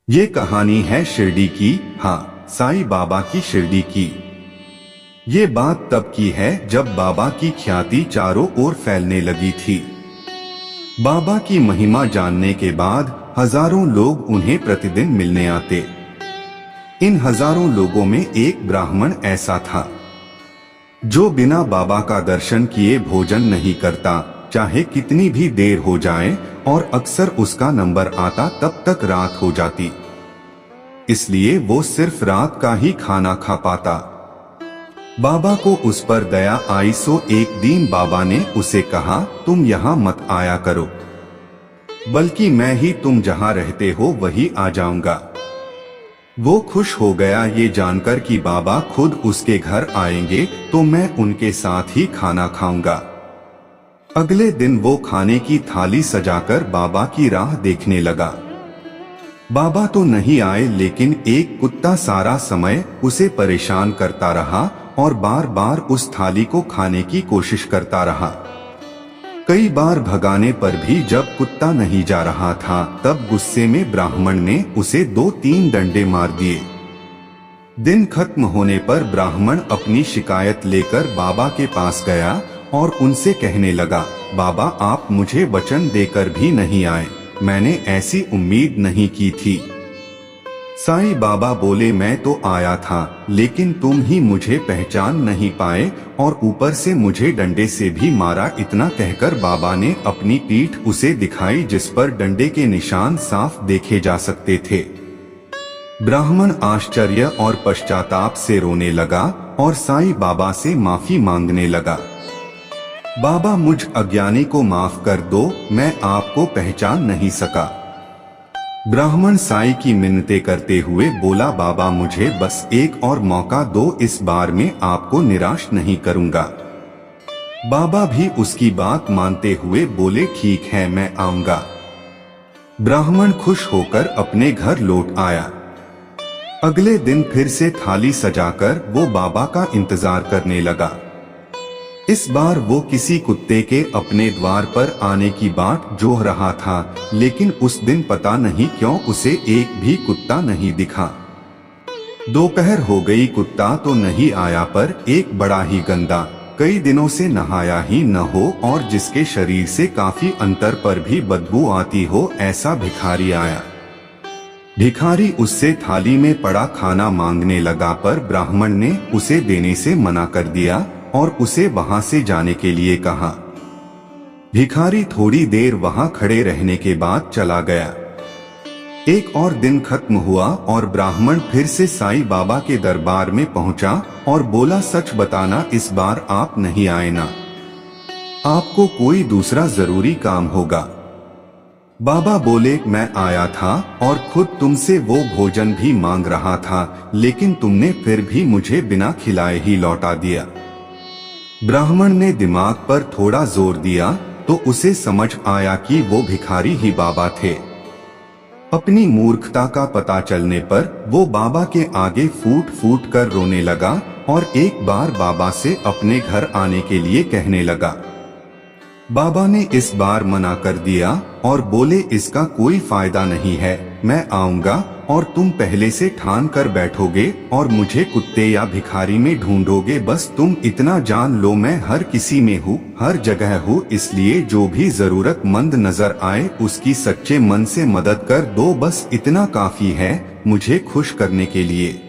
ये कहानी है शिरडी की, हाँ, साईं बाबा की शिरडी की। ये बात तब की है जब बाबा की ख्याति चारों ओर फैलने लगी थी। बाबा की महिमा जानने के बाद हजारों लोग उन्हें प्रतिदिन मिलने आते। इन हजारों लोगों में एक ब्राह्मण ऐसा था जो बिना बाबा का दर्शन किए भोजन नहीं करता, चाहे कितनी भी देर हो जाए, और अक्सर उसका नंबर आता तब तक रात हो जाती। इसलिए वो सिर्फ रात का ही खाना खा पाता। बाबा को उस पर दया आई, सो एक दिन बाबा ने उसे कहा, तुम यहाँ मत आया करो, बल्कि मैं ही तुम जहाँ रहते हो वही आ जाऊंगा। वो खुश हो गया ये जानकर कि बाबा खुद उसके घर आएंगे तो मैं उनके साथ ही खाना खाऊंगा। अगले दिन वो खाने की थाली सजाकर बाबा की राह देखने लगा। बाबा तो नहीं आए, लेकिन एक कुत्ता सारा समय उसे परेशान करता रहा और बार बार उस थाली को खाने की कोशिश करता रहा। कई बार भगाने पर भी जब कुत्ता नहीं जा रहा था, तब गुस्से में ब्राह्मण ने उसे 2-3 डंडे मार दिए। दिन खत्म होने पर ब्राह्मण अपनी शिकायत लेकर बाबा के पास गया और उनसे कहने लगा, बाबा आप मुझे वचन देकर भी नहीं आए, मैंने ऐसी उम्मीद नहीं की थी। साईं बाबा बोले, मैं तो आया था, लेकिन तुम ही मुझे पहचान नहीं पाए और ऊपर से मुझे डंडे से भी मारा। इतना कहकर बाबा ने अपनी पीठ उसे दिखाई, जिस पर डंडे के निशान साफ देखे जा सकते थे। ब्राह्मण आश्चर्य और पश्चाताप से रोने लगा और साईं बाबा से माफी मांगने लगा। बाबा मुझ अज्ञानी को माफ कर दो, मैं आपको पहचान नहीं सका। ब्राह्मण साईं की मिन्नतें करते हुए बोला, बाबा मुझे बस एक और मौका दो, इस बार में आपको निराश नहीं करूंगा। बाबा भी उसकी बात मानते हुए बोले, ठीक है मैं आऊंगा। ब्राह्मण खुश होकर अपने घर लौट आया। अगले दिन फिर से थाली सजाकर वो बाबा का इंतजार करने लगा। इस बार वो किसी कुत्ते के अपने द्वार पर आने की बाट जोह रहा था, लेकिन उस दिन पता नहीं क्यों उसे एक भी कुत्ता नहीं दिखा। दोपहर हो गई, कुत्ता तो नहीं आया, पर एक बड़ा ही गंदा, कई दिनों से नहाया ही न हो और जिसके शरीर से काफी अंतर पर भी बदबू आती हो, ऐसा भिखारी आया। भिखारी उससे थाली में पड़ा खाना मांगने लगा, पर ब्राह्मण ने उसे देने से मना कर दिया और उसे वहां से जाने के लिए कहा। भिखारी थोड़ी देर वहां खड़े रहने के बाद चला गया। एक और दिन खत्म हुआ और ब्राह्मण फिर से साईं बाबा के दरबार में पहुंचा और बोला, सच बताना, इस बार आप नहीं आए ना? आपको कोई दूसरा जरूरी काम होगा। बाबा बोले, मैं आया था और खुद तुमसे वो भोजन भी मांग रहा था, लेकिन तुमने फिर भी मुझे बिना खिलाए ही लौटा दिया। ब्राह्मण ने दिमाग पर थोड़ा जोर दिया तो उसे समझ आया कि वो भिखारी ही बाबा थे। अपनी मूर्खता का पता चलने पर वो बाबा के आगे फूट फूट कर रोने लगा और एक बार बाबा से अपने घर आने के लिए कहने लगा। बाबा ने इस बार मना कर दिया और बोले, इसका कोई फायदा नहीं है, मैं आऊंगा और तुम पहले से ठान कर बैठोगे और मुझे कुत्ते या भिखारी में ढूंढोगे। बस तुम इतना जान लो, मैं हर किसी में हूँ, हर जगह हूँ, इसलिए जो भी जरूरतमंद नजर आए उसकी सच्चे मन से मदद कर दो, बस इतना काफी है मुझे खुश करने के लिए।